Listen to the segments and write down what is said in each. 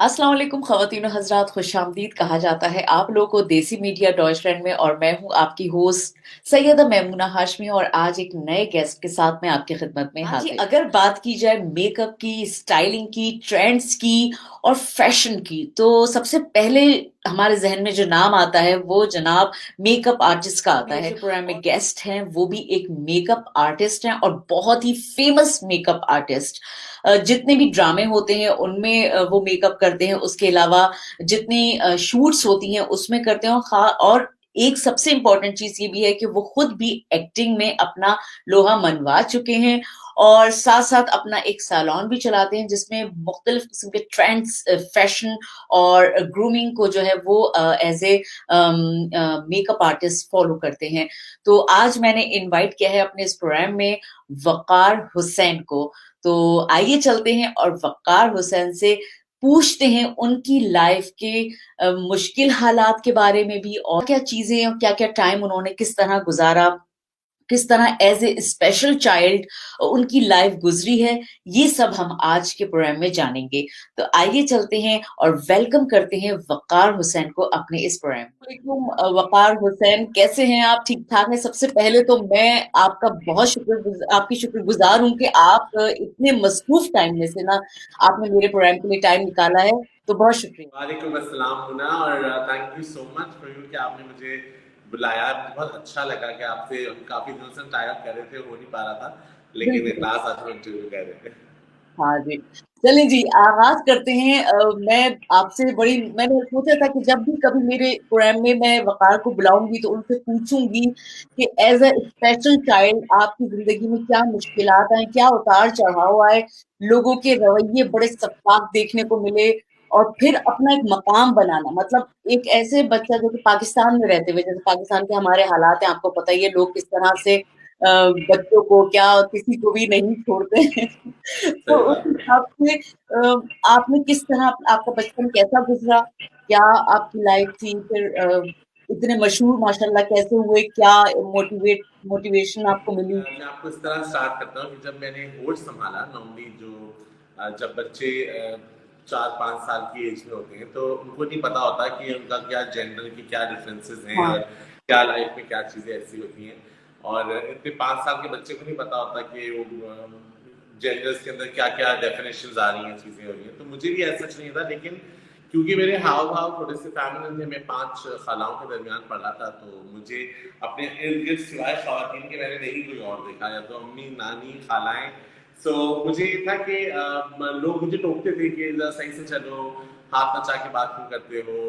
अस्सलाम वालेकुम ख़वातीन और हज़रात, खुशामदीद कहा जाता है आप लोगों को देसी मीडिया डॉइचलैंड में। और मैं हूँ आपकी होस्ट सैयदा मैमूना हाशमी, और आज एक नए गेस्ट के साथ मैं आपकी खिदमत में हाँ जी, हाजिर। अगर बात की जाए मेकअप की, स्टाइलिंग की, ट्रेंड्स की और फैशन की, तो सबसे पहले हमारे जहन में जो नाम आता है वो जनाब मेकअप आर्टिस्ट का आता है। प्रोग्राम में गेस्ट हैं, वो भी एक मेकअप आर्टिस्ट हैं और बहुत ही फेमस मेकअप आर्टिस्ट। जितने भी ड्रामे होते हैं उनमें वो मेकअप करते हैं, उसके अलावा जितनी शूट्स होती हैं उसमें करते हैं। और एक सबसे इम्पोर्टेंट चीज ये भी है कि वो खुद भी एक्टिंग में अपना लोहा मनवा चुके हैं, और साथ साथ अपना एक सैलून भी चलाते हैं जिसमें मुख्तलिफ किस्म के ट्रेंड्स, फैशन और ग्रूमिंग को जो है वो as a makeup artist follow करते हैं। तो आज मैंने इनवाइट किया है अपने इस प्रोग्राम में वकार हुसैन को। तो आइए चलते हैं और वक़ार हुसैन से पूछते हैं उनकी लाइफ के मुश्किल हालात के बारे में भी, और क्या चीज़ें और क्या-क्या टाइम उन्होंने किस तरह गुज़ारा, किस तरह एज़ ए स्पेशल चाइल्ड उनकी लाइफ गुज़री है, ये सब हम आज के प्रोग्राम में जानेंगे। तो आइए चलते हैं और वेलकम करते हैं वक़ार हुसैन को अपने इस प्रोग्राम में। वालेकुम वक़ार हुसैन, कैसे हैं आप? ठीक-ठाक हैं? सबसे पहले तो मैं आपका बहुत आपकी शुक्रगुज़ार हूँ कि आप इतने मसरूफ़ टाइम में से ना आपने मेरे प्रोग्राम के लिए टाइम निकाला है, तो बहुत शुक्रिया। वालेकुम अस्सलाम मुन्ना और thank you so much for you कि आपने मुझे बुलाया। बहुत अच्छा लगा कि आपसे काफ़ी दिनों से टाई अप कर रहे थे, हो नहीं पा रहा था, लेकिन बिल्कुल। एट लास्ट आज हम इंटरव्यू कर रहे थे। हाँ जी। चलिए जी, आगाज़ करते हैं। मैं आपसे बड़ी मैंने सोचा था कि जब भी कभी मेरे प्रोग्राम में मैं वक़ार को बुलाऊँगी तो उनसे पूछूँगी कि एज़ अ स्पेशल चाइल्ड आपकी ज़िंदगी में क्या मुश्किलात आए, क्या उतार-चढ़ाव आए, लोगों के रवैये बड़े सख्त देखने को मिले, और फिर अपना एक मकाम बनाना। मतलब एक ऐसे बच्चा जो कि पाकिस्तान में रहते हुए, जैसे पाकिस्तान के हमारे हालात हैं, आपको पता ही है लोग किस तरह से बच्चों को क्या किसी को भी नहीं छोड़ते हैं। तो सही उस बात है। हिसाब से आपने किस तरह आपका बचपन कैसा गुज़रा? क्या आपकी लाइफ़ थी? फिर इतने मशहूर माशाल्लाह कैसे हुए? क्या मोटिवेशन आपको मिली? मैं आपको इस तरह स्टार्ट करता हूँ कि जब मैंने होश संभाला नॉर्मली जो जब बच्चे 4-5 साल की एज में होते हैं तो उनको नहीं पता होता कि उनका क्या जेंडर की क्या डिफरेंसेस हैं हाँ, और क्या लाइफ में क्या चीज़ें ऐसी होती हैं। और इतने 5 साल के बच्चे को नहीं पता होता कि वो जेंडर्स के अंदर क्या क्या डेफिनेशंस आ रही हैं, चीज़ें हो रही हैं। तो मुझे भी ऐसा नहीं था, लेकिन क्योंकि मेरे हाव भाव थोड़े से फैमिली थे, मैं 5 खालाओं के दरमियान पढ़ा था, तो मुझे अपने इर्द गिर्द सिवाय खवातीन के मैंने नहीं कोई और देखा, या तो अम्मी, नानी, खालाएं। सो मुझे ये था कि लोग मुझे टोकते थे कि जरा सही से चलो, हाथ नचा के बात क्यों करते हो,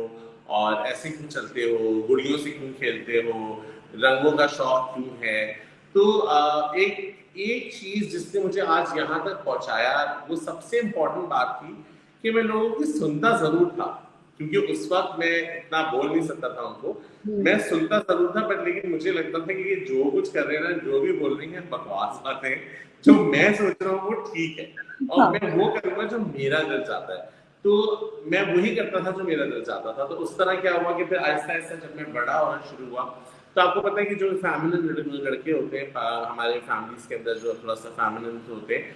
और ऐसे क्यों चलते हो, गुड़ियों से क्यों खेलते हो, रंगों का शौक क्यों है। तो एक एक चीज जिसने मुझे आज यहाँ तक पहुंचाया, वो सबसे इम्पोर्टेंट बात थी कि मैं लोगों की सुनता जरूर था, क्योंकि उस वक्त मैं इतना बोल नहीं सकता था उनको। हुँ, मैं सुनता जरूर था, बट लेकिन मुझे लगता था कि ये जो कुछ कर रहे हैं ना, जो भी बोल रही हैं, बकवास बातें हैं। जो मैं सोच रहा हूँ वो ठीक है, और हाँ, मैं वो करूंगा जो मेरा दिल चाहता है। तो मैं वही करता था जो मेरा दिल चाहता था। तो उस तरह क्या हुआ कि फिर आहिस्ता आहिस्ता जब मैं बड़ा होना शुरू हुआ, तो आपको पता है कि जो फैमिली लड़के होते हैं हमारे फैमिलीज के अंदर, जो थोड़ा सा फैमिली होते हैं,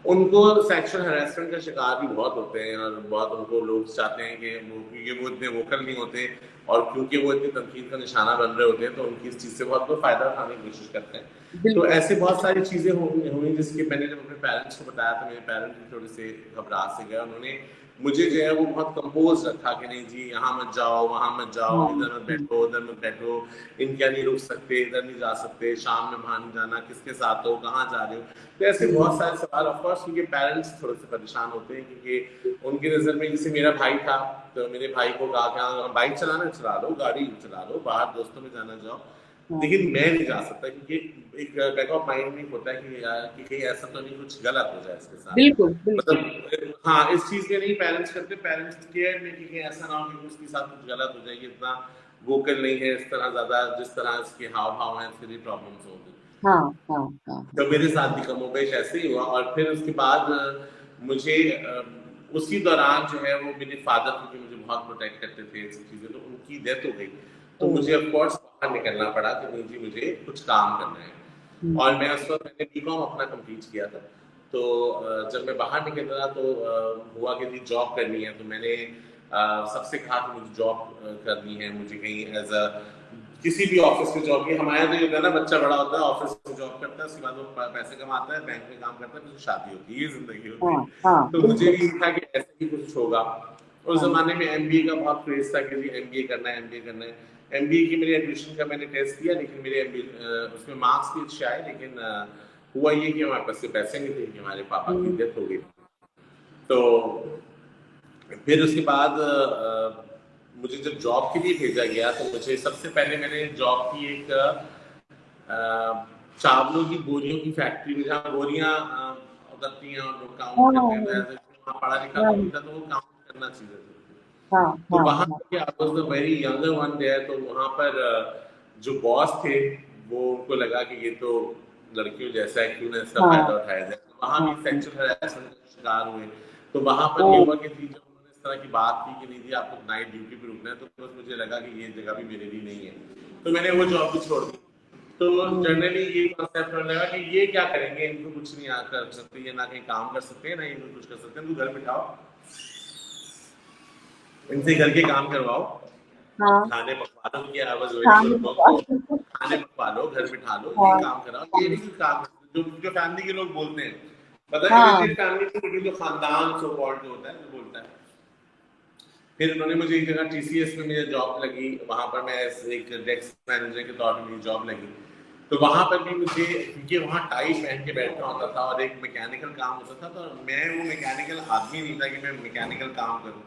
उनको सेक्सुअल हरासमेंट का शिकार भी बहुत होते हैं, और बहुत उनको लोग चाहते हैं कि वो, क्योंकि वो इतने वोकल नहीं होते और क्योंकि वो इतनी तनकीद का निशाना बन रहे होते हैं, तो उनकी इस चीज़ से बहुत लोग फायदा उठाने की कोशिश करते हैं। तो बिल्कुल। ऐसी बहुत सारी चीज़ें हुई जिसकी मैंने जब अपने पेरेंट्स को बताया, तो मेरे पेरेंट्स भी थोड़े से घबरा से गए। उन्होंने मुझे जो है वो बहुत कंपोज रखा कि नहीं जी, यहाँ मत जाओ, वहाँ मत जाओ, हाँ, इधर मत हुँ, बैठो, उधर मत बैठो, इनके नहीं रुक सकते, इधर नहीं जा सकते, शाम में बाहर नहीं जाना, किसके साथ हो, कहाँ जा रहे हो। तो ऐसे बहुत हुँ, सारे सवाल, ऑफकोर्स उनके पेरेंट्स थोड़े से परेशान होते हैं, क्योंकि उनकी नज़र में, जैसे मेरा भाई था, तो मेरे भाई को कहा कि हाँ, बाइक चलाना चला लो, गाड़ी चला लो, बाहर दोस्तों में जाना जाओ, हाँ, लेकिन मैं नहीं जा सकता, क्योंकि एक बैक ऑफ माइंड में होता है कि यार कि कहीं ऐसा तो नहीं कुछ गलत हो जाए इसके साथ। बिल्कुल, बिल्कुल। मतलब हाँ, इस चीज के नहीं पेरेंट्स करते, पेरेंट्स केयर में कि कहीं ऐसा ना हो कि उसके साथ कुछ गलत हो जाएगी, इतना वोकल नहीं है, इस तरह ज्यादा जिस तरह इसके हाव भाव हैं, इसके लिए प्रॉब्लम्स होंगी। हाँ, हाँ, हाँ, हाँ। तो मेरे साथ भी कमोबेश ऐसे ही हुआ, और फिर उसके बाद मुझे उसी दौरान जो है वो मेरे फादर, क्योंकि मुझे बहुत प्रोटेक्ट करते थे ये सब चीज़ें, तो उनकी डेथ हो गई। तो ओह! मुझे ऑफकोर्स बाहर निकलना पड़ा कि नहीं जी, मुझे कुछ काम करना है। हुँ, और मैं उस वक्त मैंने बीकॉम अपना कंप्लीट किया था। तो जब मैं बाहर निकल रहा तो हुआ कि थी जॉब करनी है, तो मैंने सबसे कहा कि मुझे जॉब करनी है, मुझे कहीं एज अ किसी भी ऑफिस में जॉब की। हमारे तो ये होता है ना, बच्चा बड़ा होता है, ऑफिस में जॉब करता है, उसके बाद वो पैसे कमाता है, बैंक में काम करता है, फिर शादी होती है, ये जिंदगी होती हाँ है। हाँ तो मुझे बिल्कुल। भी था कि ऐसे ही कुछ होगा। उस हाँ जमाने में एमबीए का बहुत क्रेज था कि जी एमबीए करना है, एमबीए करना है। एमबीए की मेरी एडमिशन का मैंने टेस्ट दिया, लेकिन मेरे एमबीए उसमें मार्क्स भी अच्छे आए, लेकिन हुआ ये कि हमारे पास पैसे नहीं थे, कि हमारे पापा की हम्म, डेथ हो गई। तो फिर उसके बाद मुझे जब जॉब के लिए भेजा गया, तो मुझे सबसे पहले मैंने जॉब की एक चावलों की बोरियों की फैक्ट्री में, जहाँ बोरियां उतरती हैं और लोग काउंट करते हैं, तो हाँ ऐसे वहाँ पढ़ा लिखा हाँ कौन था, तो वो काउंट करना चाहिए था। हाँ तो हाँ वहां हाँ पर I was the very younger one there. तो वहां पर जो बॉस थे, वो उनको लगा कि ये तो लड़कियों जैसा है, क्यों ना इसका हाँ फायदा उठाया जाए। तो वहां भी हाँ हाँ। सेक्सुअल हैरेसमेंट का शिकार हुए। तो वहां ओ पर ये हुआ कि थी, जब उन्होंने इस तरह की बात की कि नहीं जी आपको नाइट ड्यूटी पे रुकना है, तो बस मुझे लगा कि ये जगह भी मेरे लिए नहीं है, तो मैंने वो जॉब भी छोड़ दी। तो हम्म, जनरली ये कॉन्सेप्ट होने लगा कि ये क्या करेंगे, इनको कुछ नहीं कर सकते, ये ना कहीं काम कर सकते हैं, ना ये कुछ कर सकते हैं, इनको घर बिठाओ, इनसे घर के काम करवाओ, हाँ खाने पकवा लो, ये आई वाज वेरी हाँ गुड ये बुक। बता। तो खाने पकवा लो, घर बिठा लो, ये हाँ काम कराओ, ये नहीं काम जो जो फैमिली के लोग बोलते हैं। पता है हाँ इमीडिएट फैमिली जो खानदान सो कॉल्ड जो होता है वो बोलता है। फिर उन्होंने मुझे एक जगह टीसीएस में मेरी जॉब लगी, वहां पर मैं एक डेस्क मैनेजर के तौर पर मेरी जॉब लगी। तो वहां पर भी मुझे, क्योंकि वहां टाई पहन के बैठना होता था और एक मैकेनिकल काम होता था, तो मैं वो मैकेनिकल आदमी नहीं था कि मैं मैकेनिकल काम करूं।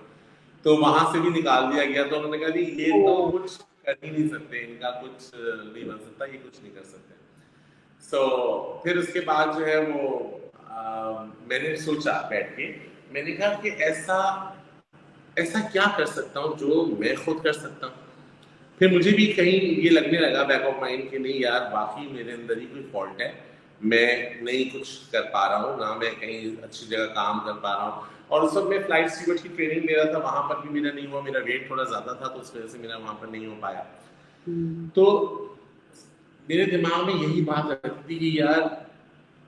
तो वहां से भी निकाल दिया गया। तो उन्होंने कहा जी ये ओ तो कुछ कर ही नहीं सकते, इनका कुछ नहीं बन सकता, ये कुछ नहीं कर सकते। फिर उसके बाद जो है वो मैंने सोचा बैठ के, मैंने कहा कि ऐसा ऐसा क्या कर सकता हूँ जो मैं खुद कर सकता हूँ। फिर मुझे भी कहीं ये लगने लगा बैक ऑफ माइंड कि नहीं यार, वाकई मेरे अंदर ही कोई फॉल्ट है, मैं नहीं कुछ कर पा रहा हूँ, ना मैं कहीं अच्छी जगह काम कर पा रहा हूँ। और उस वक्त मैं फ्लाइट स्टीवर्ड की ट्रेनिंग ले रहा था, वहां पर भी मेरा नहीं हुआ, मेरा वेट थोड़ा ज्यादा था, तो उस वजह से मेरा वहां पर नहीं हो पाया। हम्म, तो मेरे दिमाग में यही बात रहती थी कि यार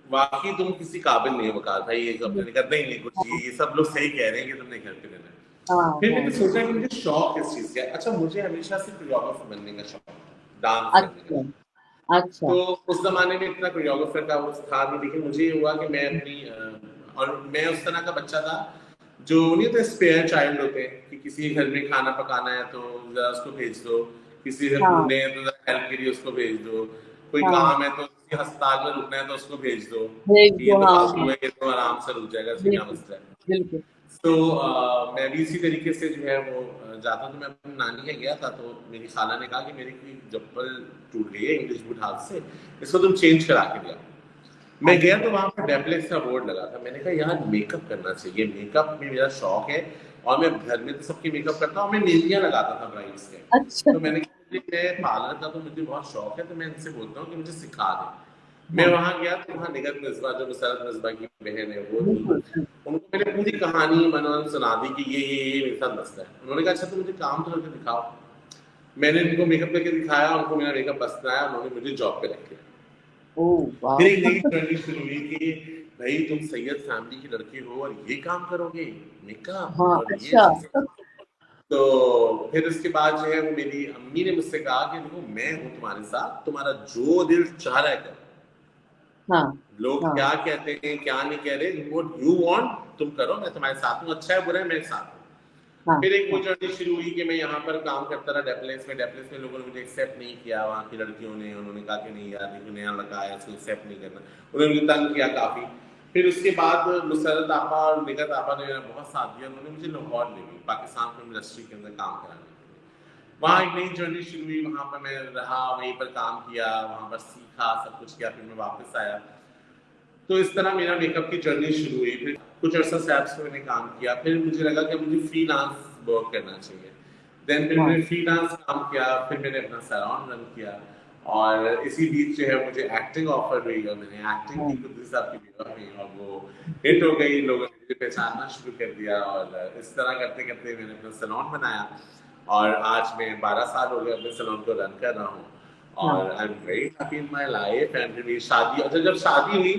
वाकई तुम किसी काबिल नहीं हो, कहा था ये सब मैंने कहा, नहीं नहीं कुछ, हाँ ये सब लोग सही कह रहे हैं कि तुमने घर पे रहना है। हाँ फिर मैंने हाँ। सोचा कि मुझे शौक किस चीज का है। अच्छा, मुझे हमेशा से कोरियोग्राफर बनने का शौक, डांस करने का अच्छा शौक। अच्छा। तो उस जमाने में इतना कोरियोग्राफर का वो था नहीं, लेकिन मुझे ये हुआ कि मैं अपनी और मैं उस तरह का बच्चा था जो नहीं होते, स्पेयर चाइल्ड होते हैं, कि किसी घर में खाना पकाना है तो जरा उसको भेज दो, किसी से हाँ ढूंढे हैं तो जरा हेल्प के लिए उसको भेज दो, कोई हाँ काम है तो किसी अस्पताल में रुकना है तो उसको भेज दो, भेज कि ये दो तो हाँ हाँ फालतू है, ये तो आराम से रुक जाएगा, इसमें क्या बिल्कुल मसला है। बिल्कुल। तो मैं भी इसी तरीके से जो है वो जाता, तो मैं अपनी नानी के गया था, तो मेरी खाला ने कहा कि मेरी कोई चप्पल टूट गई है इंग्लिश बूट हाथ से, इसको तुम चेंज करा के ले आओ। मैं गया तो वहां पर डेप्लेक्स का बोर्ड लगा था, मैंने कहा यार मेकअप करना चाहिए, मेकअप में मेरा शौक है, और मैं घर में तो सबकी मेकअप करता हूँ, मैं मेहंदियां लगाता था ब्राइड्स के। अच्छा तो मैंने कहा मैं पार्लर का तो मुझे बहुत शौक है, तो मैं इनसे बोलता हूँ कि मुझे सिखा दे। मैं हाँ वहां गया तो वहां निगत मिसबा, जो मुसरत मिसबा की बहन है, वो थी। बिल्कुल। उनको मैंने पूरी कहानी मनोरंजन सुना दी कि ये मेरे साथ मसला है। उन्होंने कहा अच्छा तो मुझे काम तो करके दिखाओ। मैंने उनको मेकअप करके दिखाया, उनको मेरा मेकअप पसंद आया, उन्होंने मुझे जॉब पे रख लिया। ओ फिर वाह। एक नई जर्नी शुरू हुई कि भाई तुम सैयद फैमिली की लड़की हो और ये काम करोगे, मेकअप हाँ और ये अच्छा। चीजें। तो फिर उसके बाद जो है वो मेरी अम्मी ने मुझसे कहा कि देखो मैं हूं तुम्हारे साथ, तुम्हारा जो दिल चाह रहा है करो, हाँ लोग हाँ क्या कहते हैं क्या नहीं कह रहे, व्हाट यू वांट तुम करो, मैं तुम्हारे साथ हूँ, अच्छा है बुरा है मेरे साथ हूँ। हाँ फिर एक वो हाँ जर्नी शुरू हुई कि मैं यहाँ पर काम करता रहा डेप्लेस में लोगों ने मुझे एक्सेप्ट नहीं किया, वहाँ की लड़कियों ने, उन्होंने कहा कि नहीं यार देखो नया लड़का है, इसको एक्सेप्ट नहीं करना, उन्होंने मुझे तंग किया काफी। फिर उसके बाद मुसरत आपा और निगत आपा ने मेरा बहुत साथ दिया, उन्होंने मुझे लाहौर ले गई पाकिस्तान फिल्म इंडस्ट्री के अंदर काम कराने के लिए। वहाँ एक नई जर्नी शुरू हुई, वहाँ पर मैं रहा, वहीं पर काम किया, वहाँ पर सीखा, सब कुछ किया, फिर मैं वापस आया। तो इस तरह मेरा मेकअप की जर्नी शुरू हुई। फिर कुछ अर्सा सैप्स में मैंने काम किया, फिर मुझे लगा कि मुझे फ्रीलांस वर्क करना चाहिए। देन फिर हाँ मैंने फ्रीलांस काम किया, फिर मैंने अपना सैलून रन किया, और इसी बीच जो है मुझे एक्टिंग ऑफर हुई, और मैंने एक्टिंग की हाँ कुछ साहब की विवाह में, और वो हिट हो गई, लोगों ने मुझे पहचानना शुरू कर दिया, और इस तरह करते करते मैंने अपना सैलून बनाया, और आज मैं 12 साल हो गए अपने सैलून को रन कर रहा हूँ, हाँ और I am very happy in my life. And फिर मेरी शादी, अच्छा जब शादी हुई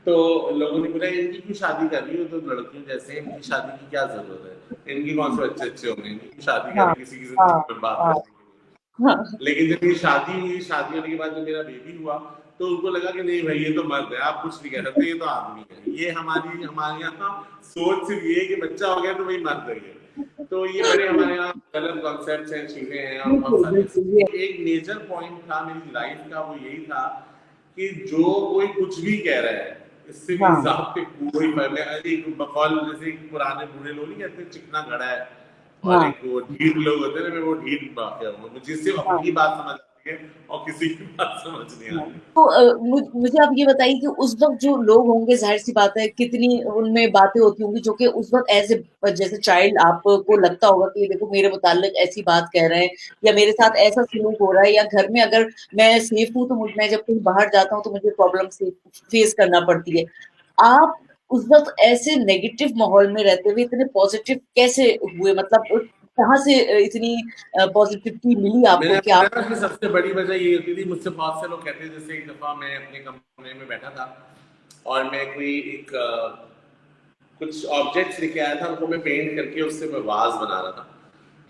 तो लोगों ने बोला इनकी क्यों शादी कर रही हो, तो लड़कियों जैसे इनकी शादी की क्या जरूरत है, इनकी कौन से बच्चे अच्छे होंगे, इनकी क्यों शादी हाँ, करें किसी की हाँ, जिंदगी बर्बाद हाँ, करने के लिए। हाँ, लेकिन जब ये शादी हुई, शादी होने के बाद जब मेरा बेबी हुआ, तो उनको लगा कि नहीं भाई ये तो मर्द है, आप कुछ नहीं कह सकते, ये तो आदमी है। ये हमारे यहाँ सोच सिर्फ ये है कि बच्चा हो गया तो भाई मर्द है ये। तो ये बड़े हमारे यहाँ गलत कॉन्सेप्ट हैं, चीजें हैं, और बहुत बिल्कुल, सारी बिल्कुल, ये ऐसी। एक मेजर पॉइंट था मेरी लाइफ का, वो यही था कि जो कोई कुछ भी कह रहा है, इससे मेरी हाँ, जात पे कोई मैं एक बकौल जैसे पुराने बूढ़े लोग नहीं कहते चिकना घड़ा है, और हाँ, एक वो ढीठ लोग होते हैं ना, मैं वो ढीठ वाकया हूँ, मुझे सिर्फ हाँ, अपनी बात समझ आती है और किसी की बात समझ नहीं हाँ। आती। तो मुझे आप ये बताइए कि उस वक़्त जो लोग होंगे, ज़ाहिर-सी बात है, कितनी उनमें बातें होती होंगी जो कि उस वक़्त एज़ ए जैसे चाइल्ड आपको लगता होगा कि देखो मेरे मुताल्लिक ऐसी बात कह रहे हैं या मेरे साथ ऐसा सलूक हो रहा है, या घर में अगर मैं सेफ हूँ तो मैं जब कहीं बाहर जाता हूँ तो मुझे प्रॉब्लम से फेस करना पड़ती है। आप उस वक़्त ऐसे नेगेटिव माहौल में रहते हुए इतने पॉज़िटिव कैसे हुए? मतलब कहाँ से इतनी पॉज़िटिविटी मिली मैंने आपको कि बताया आप ना कि सबसे बड़ी वजह ये होती थी, मुझसे बहुत से लोग कहते थे, जैसे एक दफा मैं अपने कमरे में बैठा था और मैं कोई एक कुछ ऑब्जेक्ट्स लेके आया था, उनको मैं पेंट करके उससे मैं वाज बना रहा था।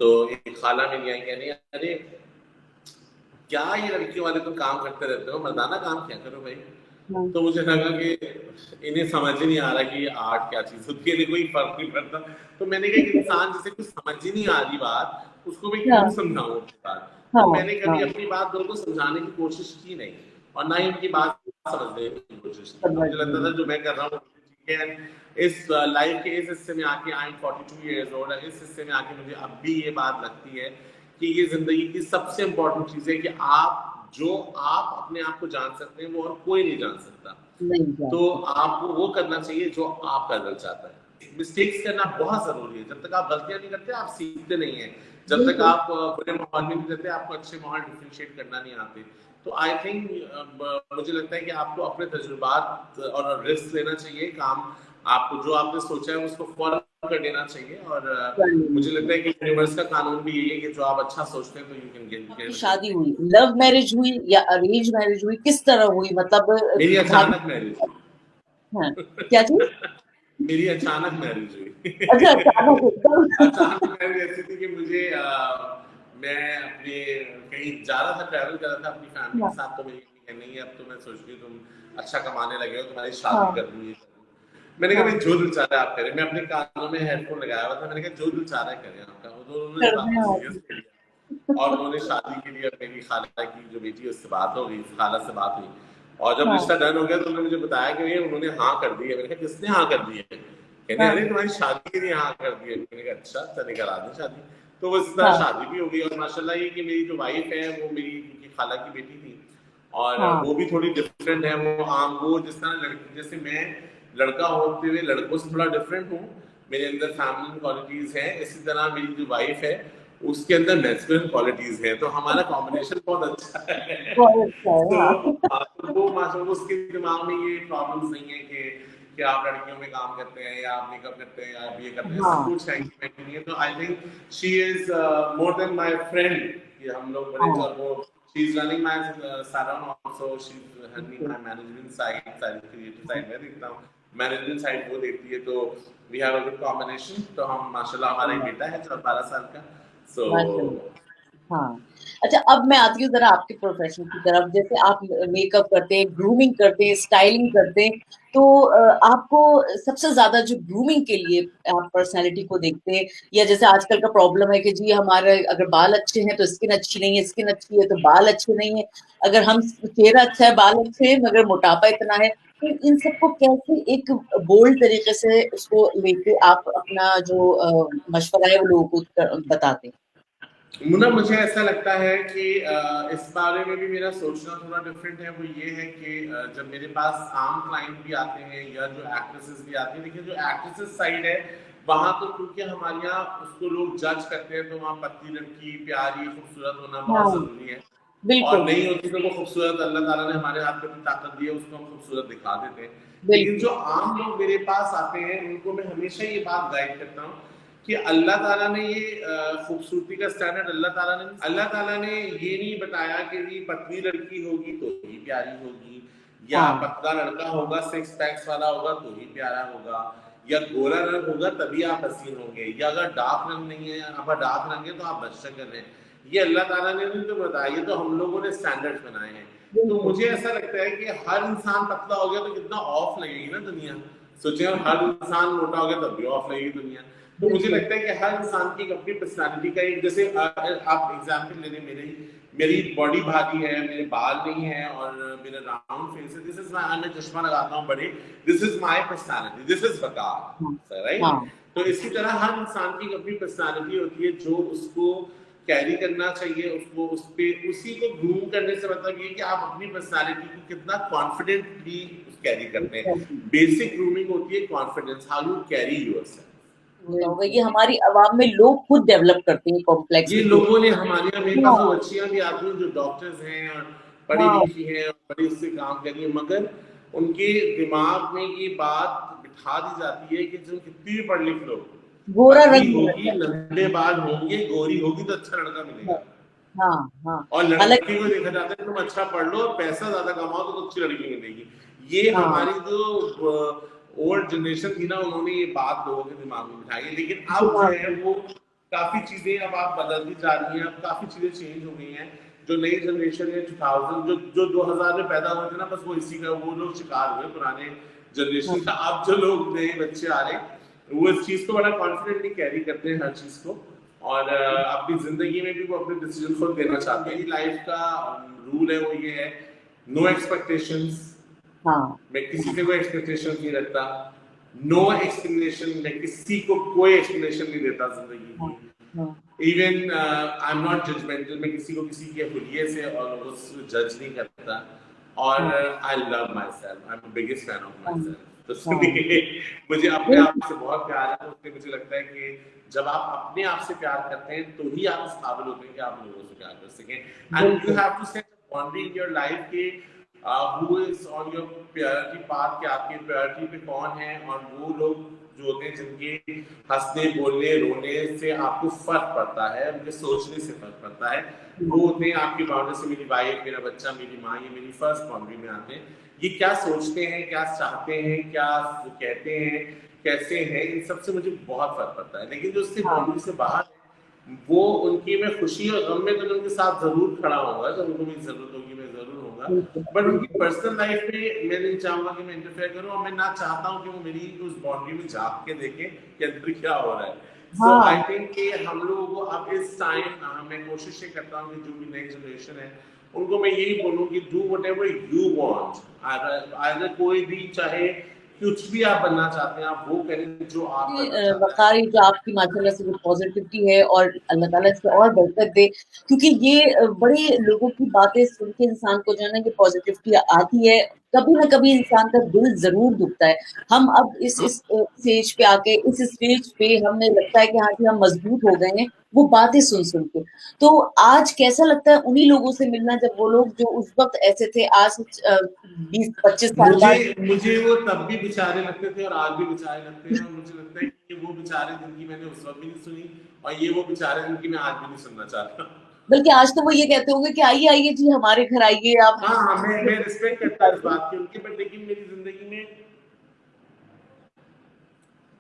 तो एक खाला मेरी आई कहने, अरे क्या ये लड़कियों वाले तो काम करते रहते हो, मर्दाना काम क्या करो भाई। हाँ, तो मुझे लगा कि इन्हें समझ ही नहीं आ रहा कि ये आर्ट क्या चीज होती है, इन्हें कोई फर्क नहीं पड़ता। तो मैंने कहा कि इंसान जिसे कुछ समझ ही नहीं आ रही बात, उसको मैं क्यों हाँ, समझाऊं अपनी बात। हाँ, तो मैंने कभी हाँ, अपनी बात लोगों को समझाने की कोशिश की नहीं, और ना ही उनकी बात समझने की कोशिश की। समझ मुझे लगता था गई। जो मैं कर रहा हूँ ठीक है। इस लाइफ के इस हिस्से में आके, आई एम 42 ईयर्स ओल्ड, इस हिस्से में आके मुझे अब भी ये बात लगती है कि ये जिंदगी की सबसे इंपॉर्टेंट चीज है कि आप अपने आप को जान सकते हैं, वो और कोई नहीं जान सकता। नहीं तो जानते। आपको वो करना चाहिए जो आपका दिल चाहता है। मिस्टेक्स करना बहुत जरूरी है, जब तक आप गलतियां नहीं करते आप सीखते नहीं है। जब तक बिल्कुल, आप बुरे माहौल में नहीं रहते, आपको अच्छे माहौल डिफरेंशिएट करना नहीं आते। तो आई थिंक मुझे लगता है कि आपको अपने तजुर्बात और रिस्क लेना चाहिए, काम आपको जो आपने सोचा है उसको फॉलो कर देना चाहिए। और मुझे लगता है कि यूनिवर्स का कानून भी यही है कि जो आप अच्छा सोचते हैं तो यू कैन आपकी गेट शादी इट। हुई, लव मैरिज हुई या अरेंज मैरिज हुई, किस तरह हुई? मतलब मेरी भाभी अचानक मैरिज हुई। हाँ, क्या चीज़? मेरी अचानक मैरिज हुई। अच्छा, अचानक एकदम। अचानक मैरिज ऐसी थी कि मुझे मैं अपने कहीं जा रहा था, ट्रैवल कर रहा था अपनी फैमिली के हाँ, साथ, तो मेरी मम्मी कह नहीं है अब तो मैं सोच रही हूँ तुम अच्छा कमाने लगे हो, तुम्हारी शादी हाँ, कर दूँ, ये कर दूँ। मैंने कहा हाँ, भाई जो दिल चाह रहा है आप करें। मैं अपने कानों में हेडफोन लगाया हुआ था, मैंने कहा जो दिल चाह रहा है करें आपका। तो उन्होंने इस कर बात दें को आप। सीरियस ले लिया और उन्होंने शादी के लिए मेरी खाला की जो बेटी है उससे बात हो गई, खाला से बात हुई, और जब हाँ, रिश्ता डन हो गया तो उन्होंने मुझे बताया कि ये उन्होंने हाँ कर दी है। मैंने कहा किसने हाँ कर दी है? कहने हाँ, अरे तुम्हारी शादी के लिए हाँ कर दी है। मैंने कहा अच्छा चले करा दी शादी। तो बस इस तरह हाँ, शादी भी हो गई, और माशाल्लाह ये कि मेरी जो वाइफ है वो मेरी उनकी खाला की बेटी थी, और हाँ, वो भी थोड़ी डिफरेंट है। वो जिस तरह लड़की, जैसे मैं लड़का होते हुए लड़कों से थोड़ा डिफरेंट हूँ, मेरे अंदर फैमिली क्वालिटीज हैं, इसी तरह मेरी जो वाइफ है उसके अंदर मैस्कुलिन क्वालिटीज हैं, तो हमारा कॉम्बिनेशन बहुत अच्छा है। बहुत अच्छा है, तो हाँ, तो वो माशाल्लाह उसके दिमाग में ये प्रॉब्लम्स नहीं है कि आप लड़कियों में काम करते हैं या आप मेकअप करते हैं या आप ये करते हैं, सब हाँ, कुछ है कि नहीं है। तो I think she is more than my friend, कि हम लोग बड़े, हाँ, और वो she is running my salon also, she is handling बिल्कुल, माय मैनेजमेंट साइड, सारी क्रिएटिव साइड मैं देखता हूँ, मैनेजमेंट साइड वो देखती है। तो we have a good combination. तो हम माशाल्लाह, हमारा एक हाँ, बेटा है जो 12 साल का। सो माशाल्लाह। हाँ। अच्छा, अब मैं आती हूँ ज़रा आपके प्रोफ़ेशन की तरफ। जैसे आप मेकअप करते हैं, ग्रूमिंग करते हैं, स्टाइलिंग करते हैं, तो आपको सबसे ज़्यादा जो ग्रूमिंग के लिए आप पर्सनैलिटी को देखते हैं, या जैसे आजकल का प्रॉब्लम है कि जी हमारे अगर बाल अच्छे हैं तो स्किन अच्छी नहीं है, स्किन अच्छी है तो बाल अच्छे नहीं है, अगर हम चेहरा अच्छा है, बाल अच्छे हैं मगर मोटापा इतना है, तो इन सबको कैसे एक बोल्ड तरीके से उसको लेके आप अपना जो मशवरा है वो लोगों को बताते हैं? मुन्ना, मुझे ऐसा लगता है कि इस बारे में भी मेरा सोचना थोड़ा डिफरेंट है। वो ये है कि जब मेरे पास आम क्लाइंट भी आते हैं या जो एक्ट्रेसेस भी आती हैं, देखिए जो एक्ट्रेसेस साइड है वहां तो क्योंकि हमारे यहाँ उसको लोग जज करते हैं, तो वहाँ पतली लड़की प्यारी खूबसूरत होना बहुत हाँ, जरूरी है, और बिल्कुल, नहीं होती तो वो खूबसूरत अल्लाह ताला ने हमारे हाथ में ताकत दी है, उसको हम खूबसूरत दिखा देते हैं। लेकिन बिल्कुल। जो आम लोग मेरे पास आते हैं उनको मैं हमेशा ये बात गाइड करता हूँ कि अल्लाह ताला ने ये खूबसूरती का स्टैंडर्ड, अल्लाह ताला ने ये नहीं बताया कि ये पतली लड़की होगी तो ही प्यारी होगी, या हाँ पतला लड़का होगा, सिक्स पैक्स वाला होगा तो ही प्यारा होगा, या गोरा रंग होगा तभी आप हसीन होंगे, या अगर डार्क रंग नहीं है, अब डार्क रंग है तो आप बच्चा कर रहे हैं। ये अल्लाह ताला ने नहीं तो बताया, ये तो हम लोगों ने स्टैंडर्ड्स बनाए हैं। तो बिल्कुल। मुझे ऐसा लगता है कि हर इंसान पतला हो गया तो कितना ऑफ लगेगी ना दुनिया। सोचिए हर इंसान मोटा हो गया तब भी ऑफ लगेगी दुनिया। तो मुझे बिल्कुल। लगता है कि हर इंसान की अपनी पर्सनालिटी का एक, जैसे आप एग्जाम्पल ले लें, मेरी बॉडी भारी है, मेरे बाल नहीं है और मेरा राउंड फेस है, दिस इज माय, मैं चश्मा लगाता हूँ बड़े, this is my personality, this is हाँ वकार, राइट। हाँ तो इसी तरह हर इंसान की अपनी पर्सनालिटी होती है जो उसको कैरी करना चाहिए, उसको उस पे उसी को ग्रूम करने से मतलब ये कि आप अपनी पर्सनालिटी को कितना कॉन्फिडेंटली कैरी करते हैं। exactly। बेसिक ग्रूमिंग होती है confidence, how you carry yourself. होगा ये हमारी आवाम में लोग खुद डेवलप करते हैं कॉम्प्लेक्स ये भी। लोगों ने, हमारे यहाँ मेरे पास वो हाँ बच्चियां भी आती हैं जो डॉक्टर्स हैं और पढ़ी हाँ लिखी हैं और बड़ी उससे काम कर रही है, मगर उनके दिमाग में ये बात बिठा दी जाती है कि तुम कितनी भी पढ़ लिख लो, गोरा पतली रंग नहीं होगी, लगता। लंबे बाल होंगे, गोरी होगी तो अच्छा लड़का मिलेगा। हाँ हाँ। और हालांकि लड़की को देखा जाता है तुम अच्छा पढ़ लो और पैसा ज्यादा कमाओ तो अच्छी लड़की मिलेगी। ये हाँ हमारी जो ओल्ड जनरेशन थी ना, उन्होंने ये बात लोगों के दिमाग में बिठाई, लेकिन अब जो दिमाग है वो काफी चीजें अब आप बदलती जा रही हैं, अब काफी चीजें चेंज हो गई हैं। जो नई जनरेशन है 2000 जो 2000 में पैदा हुए थे ना, बस वो इसी का वो लोग शिकार हुए पुराने जनरेशन का। अब जो लोग नए बच्चे आ रहे हैं वो इस चीज को बड़ा कॉन्फिडेंटली कैरी करते हैं हर चीज को, और अपनी जिंदगी में भी वो अपने डिसीजन खुद लेना चाहते हैं। लाइफ का रूल है वो ये है, नो एक्सपेक्टेशंस, हाँ मैं किसी से कोई एक्सपेक्टेशन नहीं रखता, नो एक्सप्लेनेशन, मैं किसी को कोई एक्सप्लेनेशन नहीं देता जिंदगी हाँ हाँ की। Even I am not judgemental, मैं किसी को किसी के हुलिये से और उससे जज नहीं करता। और हाँ I love my self, I am biggest fan of my हाँ सेल्फ। तो हाँ इसलिए मुझे अपने आप बिल्कुल। से बहुत प्यार है, तो इसलिए मुझे लगता है कि जब आप अपने आप से प्यार करते हैं तो ही आप इस काबिल होते हैं कि आप लोगों से प्यार कर सकें। एंड यू बिल्कुल। Have to set boundary in your life के who is on your priority path, कि आपके प्रायोरिटी पे कौन है, और वो लोग जो होते हैं जिनके हंसने बोलने रोने से आपको फर्क पड़ता है, उनके सोचने से फर्क पड़ता है, वो होते हैं आपकी बाउंड्री से। मेरी वाइफ, मेरा बच्चा, मेरी माँ, ये मेरी फर्स्ट बाउंड्री में आते हैं। ये क्या सोचते हैं, क्या चाहते हैं, क्या कहते हैं, कैसे हैं, इन सब से मुझे बहुत फर्क पड़ता है। लेकिन जो उससे हाँ बाउंड्री से बाहर है, वो उनकी मैं खुशी और गम में तो उनके साथ जरूर खड़ा होगा, जब उनको मेरी जरूरत होगी मैं जरूर होगा, बिल्कुल बट उनकी बिल्कुल। पर्सनल लाइफ में मैं नहीं चाहूंगा कि मैं इंटरफेयर करूं, और मैं ना चाहता हूं कि वो मेरी उस बाउंड्री में झांक के देखें कि अंदर क्या हो रहा है। सो आई हाँ थिंक कि हम लोगों को अब इस टाइम मैं कोशिश ये करता हूँ कि जो भी नई जनरेशन है उनको मैं यही बोलूँ कि do whatever you want, either कोई भी, चाहे कुछ भी आप बनना चाहते हैं आप वो करें जो आप करना चाहते हैं। वकार, ये जो आपकी माशाल्लाह से जो पॉजिटिविटी है, और अल्लाह ताला इससे और बरकत दे, क्योंकि ये बड़े लोगों की बातें सुन के इंसान को जो है ना ये पॉजिटिविटी आती है। कभी ना कभी इंसान का दिल जरूर दुखता है। हम अब इस स्टेज पे आके, इस स्टेज पे हमें लगता है कि हाँ जी हम मजबूत हो गए हैं, वो बातें सुन सुन के। तो आज कैसा लगता है उन्हीं लोगों से मिलना, जब वो लोग जो उस वक्त ऐसे थे, आज 20-25 साल मुझे बाद। मुझे वो तब भी बेचारे लगते थे और आज भी बेचारे लगते हैं, और मुझे लगता है कि वो बेचारे जिनकी मैंने उस वक्त भी नहीं सुनी, और ये वो बेचारे जिनकी मैं आज भी नहीं सुनना चाहता। बल्कि आज तो वो ये कहते होंगे कि आइए आइए जी हमारे घर आइए आप। हाँ हाँ, मैं रिस्पेक्ट करता हूँ इस बात की उनकी, बट लेकिन मेरी जिंदगी में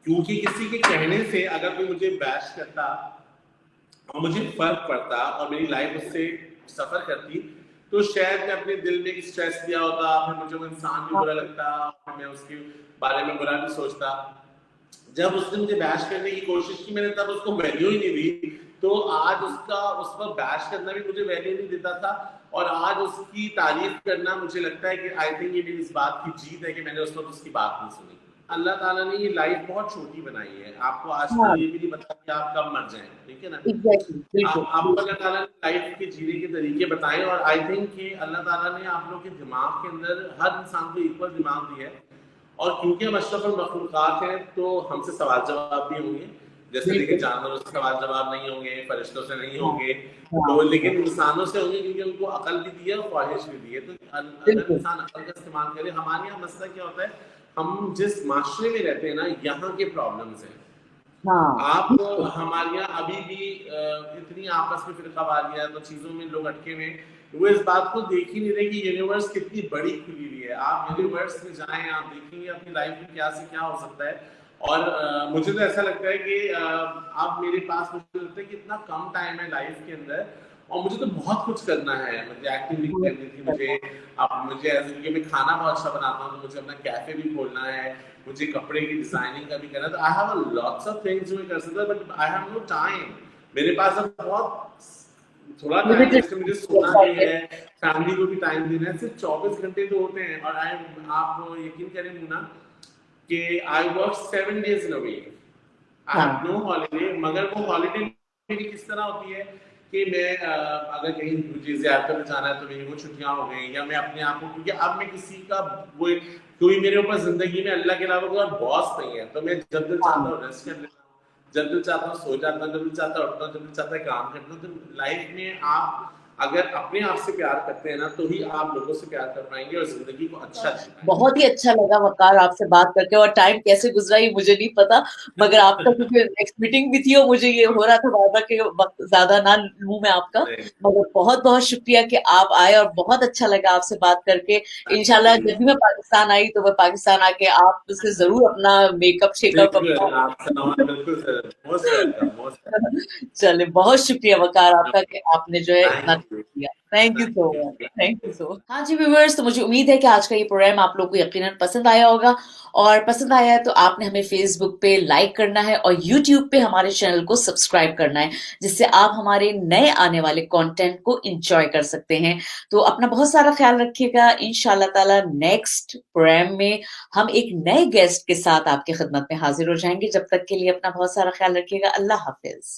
क्योंकि किसी के कहने से अगर कोई मुझे बैश करता और मुझे फर्क पड़ता और मेरी लाइफ उससे सफर करती, तो शायद मैं अपने दिल में स्ट्रेस दिया होता, फिर मुझे वो इंसान भी बुरा लगता, फिर मैं उसके बारे में बुरा भी सोचता। जब उसने मुझे बैश करने की कोशिश की, मैंने तब उसको वैल्यू ही नहीं दी, तो आज उसका उस पर बैश करना भी मुझे वैल्यू नहीं देता था, और आज उसकी तारीफ करना मुझे लगता है कि आई थिंक ये मेरी इस बात की जीत है कि मैंने उस वक्त उसकी बात नहीं सुनी। अल्लाह ताला ने ये लाइफ बहुत छोटी बनाई है, आपको आज हाँ तक ये भी नहीं पता कि आप कब मर जाएं, ठीक है ना। एग्जैक्टली बिल्कुल आपको बिल्कुल। अल्लाह ताला ने लाइफ के जीने के तरीके बताए, और आई थिंक कि अल्लाह ताला ने आप लोग के दिमाग के अंदर हर इंसान को इक्वल दिमाग दिया है, और क्योंकि हम अशरफुल मखलूकात हैं तो हमसे सवाल जवाब भी होंगे। जैसे देखिए बिल्कुल। जानवरों से सवाल जवाब नहीं होंगे, फरिश्तों से नहीं हाँ होंगे, हाँ तो लेकिन इंसानों से होंगे, क्योंकि उनको अकल भी दी है और ख्वाहिश भी दी है। तो अगर बिल्कुल। इंसान अकल का इस्तेमाल करे, हमारे यहाँ मसला क्या होता है, हम जिस माशरे में रहते हैं ना, यहाँ के प्रॉब्लम्स हैं हाँ, आप बिल्कुल। हमारे यहाँ अभी भी इतनी आपस में फिरकावारियां है, तो चीजों में लोग अटके हुए हैं। वो इस बात को देख ही नहीं रहे कि यूनिवर्स कितनी बड़ी खुली हुई है। आप यूनिवर्स में जाएं, आप देखेंगे अपनी लाइफ में क्या से क्या हो सकता है। और मुझे तो ऐसा लगता है कि आप मेरे पास, मुझे लगता है कि इतना कम टाइम है लाइफ के अंदर, और मुझे तो बहुत कुछ करना है। मुझे एक्टिंग भी बहुत करनी थी, मुझे अच्छा अब मुझे ऐसे, क्योंकि मैं खाना बहुत अच्छा बनाता हूँ, तो मुझे अपना कैफे भी खोलना है, मुझे कपड़े की डिजाइनिंग का भी करना है। तो I have a lots of things जो मैं कर सकता हूँ, but I have no time. मेरे पास अब बहुत थोड़ा टाइम है, लिमिटेड जिसमें मुझे सोना भी है, फैमिली को भी टाइम देना है। सिर्फ 24 घंटे तो होते हैं। और आई, आप यकीन करें मुन्ना, कि I work 7 days in a week, I have हाँ, नो हॉलीडे। मगर वो हॉलीडे मेरी किस तरह होती है कि मैं अगर कहीं मुझे ज्यादा में जाना है तो मेरी वो छुट्टियां हो गई, या मैं अपने आप को, क्योंकि अब मैं किसी का वो, कोई मेरे ऊपर जिंदगी में अल्लाह के अलावा कोई बॉस नहीं है, तो मैं जब दिल चाहता हाँ। हूँ रेस्ट कर लेता हूँ, जब दिल चाहता हूँ सो जाता हूँ, जब दिल चाहता है उठता हूँ, जब दिल चाहता है काम करता हूँ। तो लाइफ में आप अगर अपने आप से प्यार करते हैं ना, तो ही आप लोगों से प्यार कर पाएंगे और जिंदगी को अच्छा जी पाएंगे। बहुत ही अच्छा लगा वकार आपसे बात करके, और टाइम कैसे गुजरा ये मुझे नहीं पता, मगर आपका क्योंकि नेक्स्ट मीटिंग भी थी और मुझे ये हो रहा था बार-बार कि वक्त ज्यादा ना लूं मैं आपका, नहीं, मगर बहुत बहुत शुक्रिया कि आप आए और बहुत अच्छा लगा आपसे बात करके। इंशाल्लाह नहीं, जब भी मैं पाकिस्तान आई तो मैं पाकिस्तान आके आपसे जरूर अपना मेकअप शेकअप बिल्कुल अपना आपसे बिल्कुल सर, मोस्ट वेलकम, मोस्ट चले, बहुत शुक्रिया वकार आपका वेलकम। कि आपने जो है इतना थैंक यू, किया। Thank you so thank much, you. Thank you so much. हाँ जी व्यूअर्स, तो मुझे उम्मीद है कि आज का ये प्रोग्राम आप लोगों को यकीनन पसंद आया होगा, और पसंद आया है तो आपने हमें फेसबुक पे लाइक करना है और यूट्यूब पे हमारे चैनल को सब्सक्राइब करना है, जिससे आप हमारे नए आने वाले कंटेंट को एंजॉय कर सकते हैं। तो अपना बहुत सारा ख्याल रखिएगा। इंशाल्लाह ताला नेक्स्ट प्रोग्राम में हम एक नए गेस्ट के साथ आपकी खिदमत में हाजिर हो जाएंगे। जब तक के लिए अपना बहुत सारा ख्याल रखिएगा। अल्लाह हाफिज।